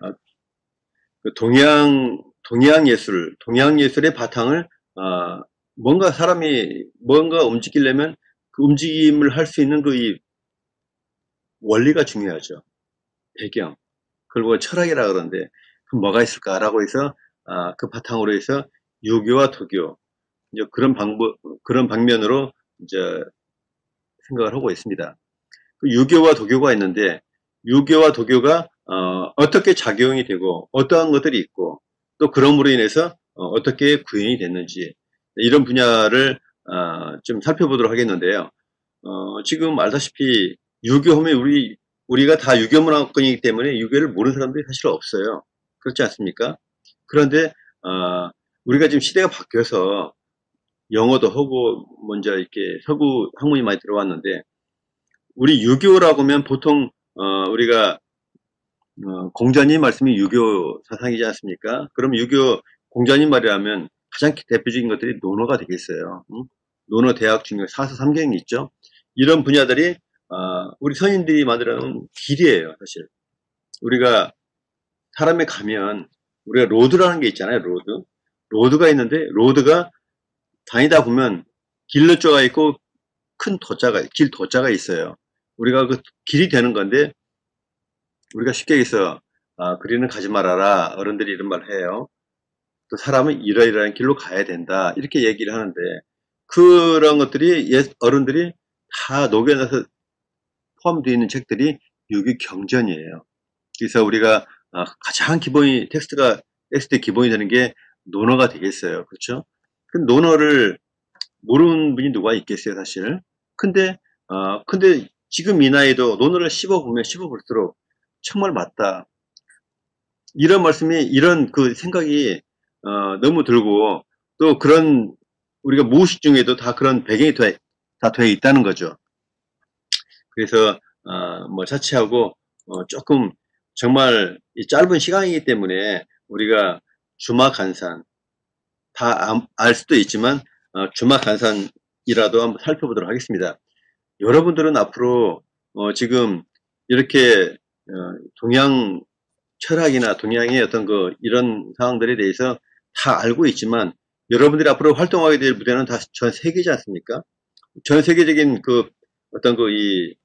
어, 그 동양 예술의 바탕을, 뭔가 사람이 뭔가 움직이려면 그 움직임을 할 수 있는 이 원리가 중요하죠. 배경. 그리고 철학이라 그러는데, 그럼 뭐가 있을까라고 해서, 그 바탕으로 해서 유교와 도교, 이제 그런 방면으로 이제 생각을 하고 있습니다. 그 유교와 도교가 있는데, 유교와 도교가 어떻게 작용이 되고 어떠한 것들이 있고 또 그럼으로 인해서 어떻게 구현이 됐는지 이런 분야를 좀 살펴보도록 하겠는데요. 지금 알다시피 유교 하면 우리가 다 유교 문화권이기 때문에 유교를 모르는 사람들이 사실 없어요. 그렇지 않습니까? 그런데 우리가 지금 시대가 바뀌어서 영어도 하고 먼저 이렇게 서구 학문이 많이 들어왔는데, 우리 유교라고 하면 보통 우리가 공자님 말씀이 유교 사상이지 않습니까? 그럼 유교 공자님 말이라면 가장 대표적인 것들이 논어가 되겠어요. 응? 논어 대학 중에 사서삼경이 있죠. 이런 분야들이 우리 선인들이 만들어놓은 길이에요, 사실. 우리가 사람에 가면 우리가 로드라는 게 있잖아요, 로드. 로드가 있는데 로드가 다니다 보면 길로자가 있고 길 도자가 있어요. 우리가 그 길이 되는 건데, 우리가 쉽게 얘기해서 그리는 가지 말아라, 어른들이 이런 말 해요. 또 사람은 이러이러한 길로 가야 된다, 이렇게 얘기를 하는데, 그런 것들이 어른들이 다 녹여놔서 포함되어 있는 책들이 유교 경전이에요. 그래서 우리가 가장 텍스트 기본이 되는 게 논어가 되겠어요. 그렇죠? 그 논어를 모르는 분이 누가 있겠어요, 사실. 근데 지금 이 나이도 논어를 씹어보면 씹어볼수록 정말 맞다, 이런 그 생각이 너무 들고, 또 그런 우리가 무의식 중에도 다 그런 배경이 다 돼 있다는 거죠. 그래서 뭐 자취하고 조금 정말 이 짧은 시간이기 때문에 우리가 주마간산 다 알 수도 있지만 주마간산이라도 한번 살펴보도록 하겠습니다. 여러분들은 앞으로 지금 이렇게 동양 철학이나 동양의 어떤 이런 상황들에 대해서 다 알고 있지만, 여러분들이 앞으로 활동하게 될 무대는 다 전 세계지 않습니까? 전 세계적인 어떤 이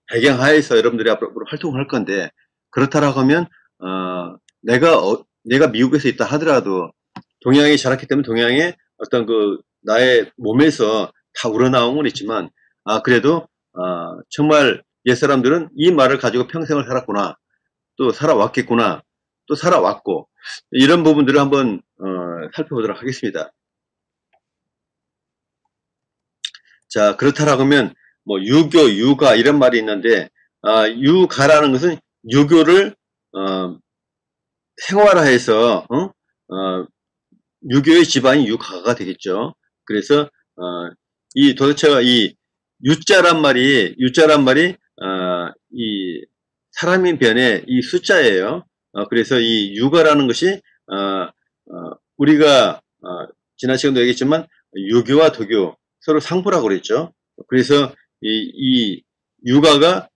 배경 하에서 여러분들이 앞으로 활동을 할 건데, 그렇다라고 하면, 내가 미국에서 있다 하더라도 동양에 자랐기 때문에 동양의 어떤 나의 몸에서 다 우러나온 건 있지만, 그래도, 정말 옛사람들은 이 말을 가지고 평생을 살았구나, 또 살아왔겠구나, 또 살아왔고, 이런 부분들을 한번 살펴보도록 하겠습니다. 자, 그렇다라고 하면 뭐 유교, 유가 이런 말이 있는데, 유가라는 것은 유교를 생활화해서 유교의 집안이 유가가 되겠죠. 그래서 도대체가 이 유자란 말이 이 사람인 변에 이 숫자예요. 그래서 이 유가라는 것이 우리가 지난 시간도 얘기했지만 유교와 도교 서로 상부라고 그랬죠. 그래서 이 유가가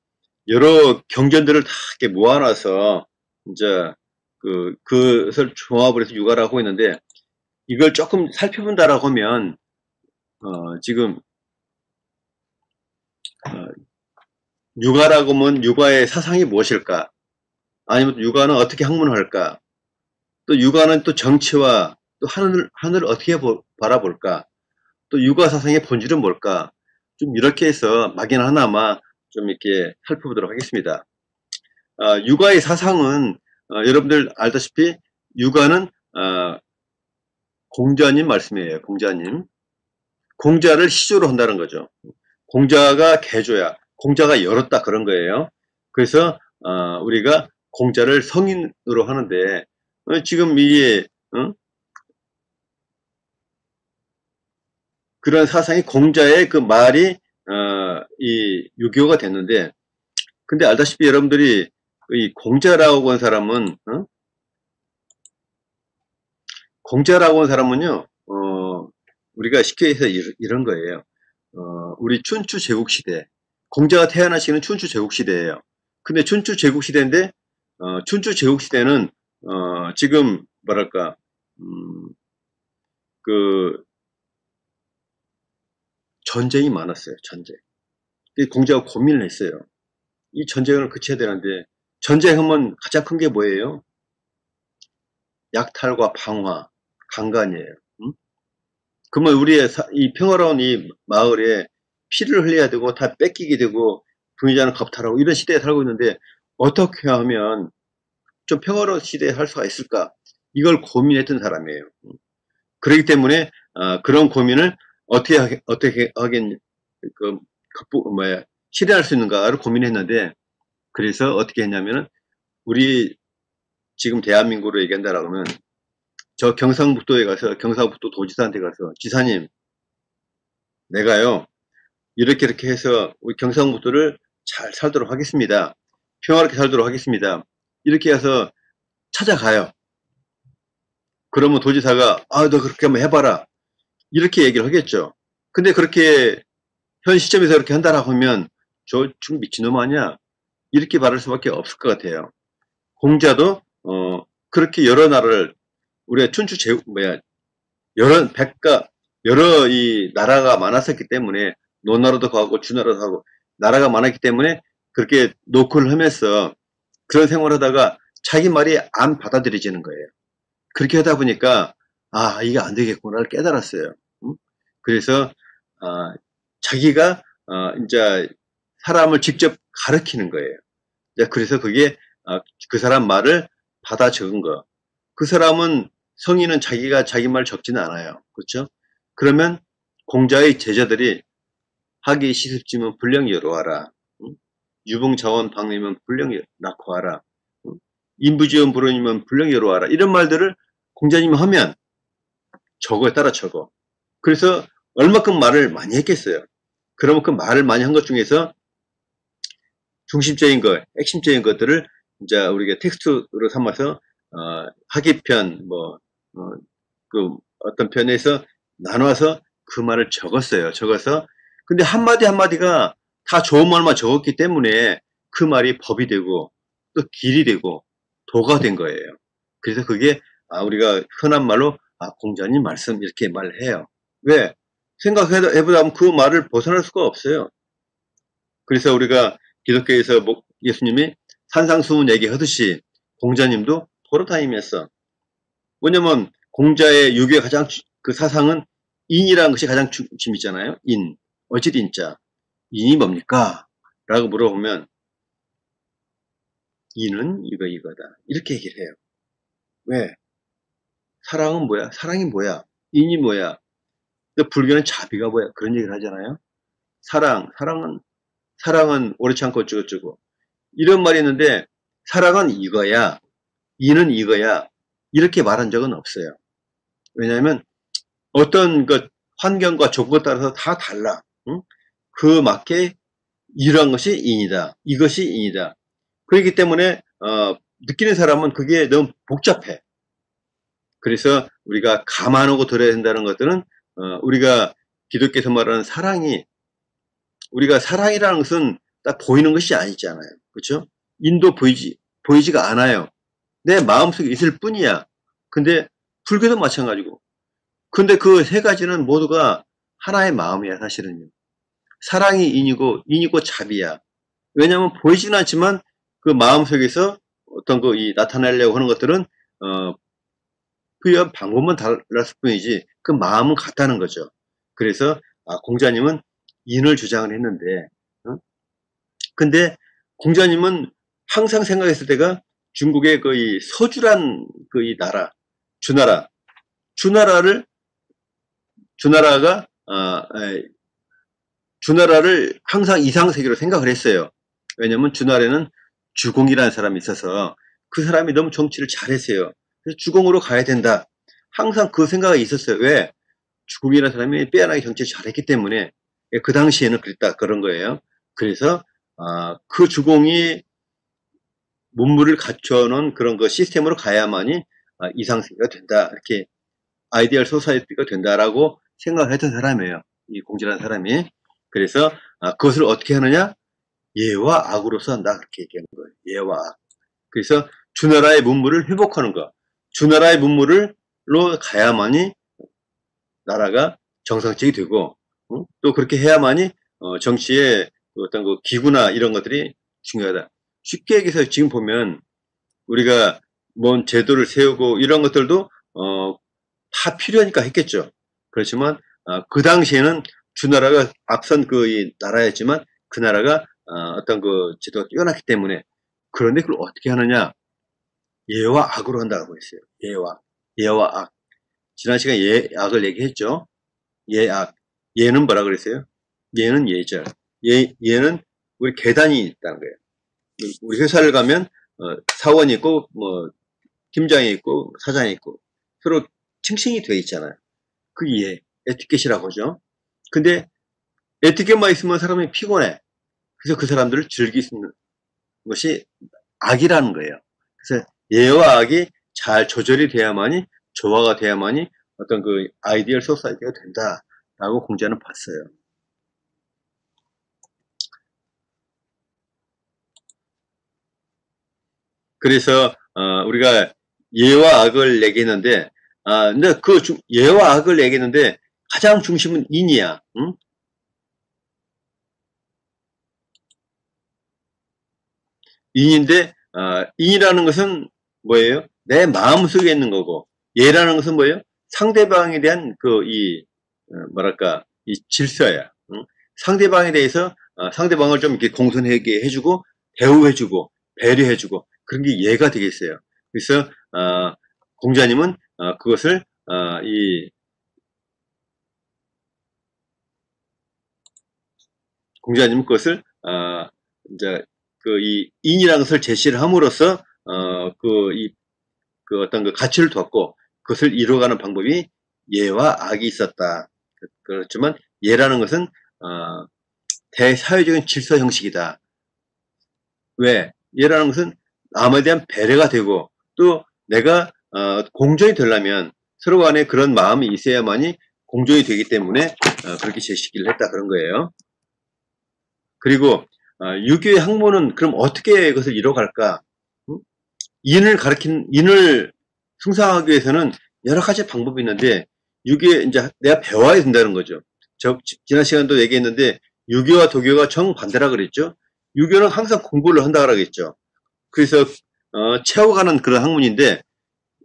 여러 경전들을 다 이렇게 모아놔서 이제 그것을 종합을 해서 유가라고 하고 있는데, 이걸 조금 살펴본다라고 하면 지금 유가라고 하면 유가의 사상이 무엇일까? 아니면 유가는 어떻게 학문할까? 또 유가는 또 정치와 또 하늘을 어떻게 바라볼까? 또 유가 사상의 본질은 뭘까? 좀 이렇게 해서 막연 하나마 좀 이렇게 살펴보도록 하겠습니다. 유가의 사상은 여러분들 알다시피 유가는 공자님 말씀이에요. 공자를 시조로 한다는 거죠. 공자가 개조야, 공자가 열었다, 그런 거예요. 그래서 우리가 공자를 성인으로 하는데, 지금 이게 그런 사상이 공자의 그 말이 이 유교가 됐는데, 근데 알다시피 여러분들이 이 공자라고 한 사람은 우리가 쉽게 해서 이런 거예요. 우리 춘추 제국 시대, 공자가 태어난 시기는 춘추 제국 시대예요. 근데 춘추 제국 시대인데 춘추 제국시대는 지금 뭐랄까 그 전쟁이 많았어요. 전쟁. 공자가 고민을 했어요. 이 전쟁을 그쳐야 되는데, 전쟁하면 가장 큰 게 뭐예요? 약탈과 방화, 강간이에요. 그러면 우리의 이 평화로운 이 마을에 피를 흘려야 되고 다 뺏기게 되고 부유자는 겁탈하고 이런 시대에 살고 있는데, 어떻게 하면 좀 평화로운 시대에 살 수가 있을까? 이걸 고민했던 사람이에요. 그렇기 때문에 그런 고민을 어떻게 하겠 실현할 수 있는가를 고민했는데, 그래서 어떻게 했냐면은, 우리 지금 대한민국으로 얘기한다라고 하면 저 경상북도에 가서 경상북도 도지사한테 가서, 지사님, 내가요 이렇게 해서 우리 경상북도를 잘 살도록 하겠습니다. 평화롭게 살도록 하겠습니다. 이렇게 해서 찾아가요. 그러면 도지사가 너 그렇게 한번 해봐라, 이렇게 얘기를 하겠죠. 근데 그렇게 현 시점에서 그렇게 한다라고 하면 저 지금 미친놈 아니야, 이렇게 말할 수밖에 없을 것 같아요. 공자도 그렇게 여러 나라를, 우리가 춘추 제국 여러 이 나라가 많았었기 때문에, 노나라도 가고 주나라도 가고 나라가 많았기 때문에 그렇게 노크를 하면서 그런 생활을 하다가 자기 말이 안 받아들여지는 거예요. 그렇게 하다 보니까 이게 안 되겠구나를 깨달았어요. 그래서 자기가 이제 사람을 직접 가르치는 거예요. 그래서 그게 그 사람 말을 받아 적은 거. 그 사람은, 성인은 자기가 자기 말 적지는 않아요. 그렇죠? 그러면 공자의 제자들이 하기 시습지면 불령 여로하라, 유봉자원 방내면 불령 낳고 하라, 인부지원 불원이면 불령 여로하라, 이런 말들을 공자님이 하면 저거에 따라 적어. 그래서 얼마큼 말을 많이 했겠어요. 그러면 그 말을 많이 한 것 중에서 중심적인 것, 핵심적인 것들을 이제 우리가 텍스트로 삼아서 하기편 그 어떤 편에서 나눠서 그 말을 적었어요. 적어서, 근데 한마디 한마디가 다 좋은 말만 적었기 때문에 그 말이 법이 되고 또 길이 되고 도가 된 거예요. 그래서 그게 우리가 흔한 말로 공자님 말씀, 이렇게 말을 해요. 왜? 생각해보자면 그 말을 벗어날 수가 없어요. 그래서 우리가 기독교에서 예수님이 산상수훈 얘기하듯이 공자님도 도로타임이었어. 왜냐면 공자의 유교의 가장 그 사상은 인이라는 것이 가장 중심이잖아요. 인, 어질인자. 인이 뭡니까? 라고 물어보면 인은 이거다, 이렇게 얘기를 해요. 왜? 사랑은 뭐야? 사랑이 뭐야? 인이 뭐야? 불교는 자비가 뭐야? 그런 얘기를 하잖아요. 사랑은 옳지 않고 어쩌고저쩌고 이런 말이 있는데, 사랑은 이거야, 인은 이거야, 이렇게 말한 적은 없어요. 왜냐하면 어떤 것, 환경과 조건에 따라서 다 달라. 그 맞게 이러한 것이 인이다, 이것이 인이다. 그렇기 때문에 느끼는 사람은 그게 너무 복잡해. 그래서 우리가 감안하고 들어야 된다는 것들은, 우리가 기독교에서 말하는 사랑이, 우리가 사랑이라는 것은 딱 보이는 것이 아니잖아요. 그렇죠? 인도 보이지가 않아요. 내 마음속에 있을 뿐이야. 근데 불교도 마찬가지고. 근데 그 세 가지는 모두가 하나의 마음이야, 사실은요. 사랑이 인이고 자비야. 왜냐하면 보이지는 않지만 그 마음속에서 어떤 나타내려고 하는 것들은 그 방법만 달랐을 뿐이지 그 마음은 같다는 거죠. 그래서 공자님은 인을 주장을 했는데, 근데 공자님은 항상 생각했을 때가 중국의 이 서주란 이 나라, 주나라를 항상 이상세계로 생각을 했어요. 왜냐면 주나라에는 주공이라는 사람이 있어서 그 사람이 너무 정치를 잘했어요. 그래서 주공으로 가야 된다, 항상 그 생각이 있었어요. 왜? 주공이라는 사람이 빼어나게 정치를 잘했기 때문에. 그 당시에는 그런 거예요. 그래서 그 주공이 문물을 갖춰놓은 그런 시스템으로 가야만이 이상세계가 된다, 이렇게 아이디얼 소사이티가 된다라고 생각을 했던 사람이에요, 이 공자라는 사람이. 그래서 그것을 어떻게 하느냐? 예와 악으로서 한다, 그렇게 얘기하는 거예요. 예와 악. 그래서 주나라의 문물을 회복하는 것. 주나라의 문물로 가야만이 나라가 정상적이 되고, 또 그렇게 해야만이 정치의 어떤 그 기구나 이런 것들이 중요하다. 쉽게 얘기해서 지금 보면 우리가 뭔 제도를 세우고 이런 것들도 다 필요하니까 했겠죠. 그렇지만 그 당시에는 주나라가 앞선 그 이 나라였지만 그 나라가 어떤 그 제도가 뛰어났기 때문에. 그런데 그걸 어떻게 하느냐? 예와 악으로 한다고 했어요. 예와 악. 지난 시간에 예악을 얘기했죠. 예악. 예는 뭐라 그랬어요? 예는 예절. 예는 우리 계단이 있다는 거예요. 우리 회사를 가면 사원이 있고 뭐 팀장이 있고 사장이 있고 서로 층층이 되어 있잖아요. 그 에티켓이라고 하죠. 근데 에티켓만 있으면 사람이 피곤해. 그래서 그 사람들을 즐길 수 있는 것이 악이라는 거예요. 그래서 예와 악이 잘 조절이 돼야만이, 조화가 돼야만이 어떤 그 아이디얼 소사이티가 된다라고 공자는 봤어요. 그래서 우리가 예와 악을 얘기했는데, 근데 그 예와 악을 얘기했는데 가장 중심은 인이야. 응? 인인데 인이라는 것은 뭐예요? 내 마음속에 있는 거고, 예라는 것은 뭐예요? 상대방에 대한 뭐랄까 이 질서야. 응? 상대방에 대해서 상대방을 좀 이렇게 공손하게 해주고 대우해주고 배려해주고 그런 게 예가 되겠어요. 그래서 공자님은 그것을 공자님은 그것을 이제 이 인이라는 것을 제시를 함으로써 그 어떤 그 가치를 두었고 그것을 이루어가는 방법이 예와 악이 있었다. 그렇지만 예라는 것은 대사회적인 질서 형식이다. 왜? 예라는 것은 남에 대한 배려가 되고 또 내가 공존이 되려면 서로 간에 그런 마음이 있어야만이 공존이 되기 때문에 그렇게 제시를 했다 그런 거예요. 그리고 유교의 학문은 그럼 어떻게 그것을 이뤄갈까? 인을 승상하기 위해서는 여러 가지 방법이 있는데 유교에 이제 내가 배워야 된다는 거죠. 지난 시간도 얘기했는데 유교와 도교가 정반대라 그랬죠. 유교는 항상 공부를 한다 그러겠죠. 그래서 채워가는 그런 학문인데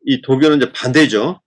이 도교는 이제 반대죠.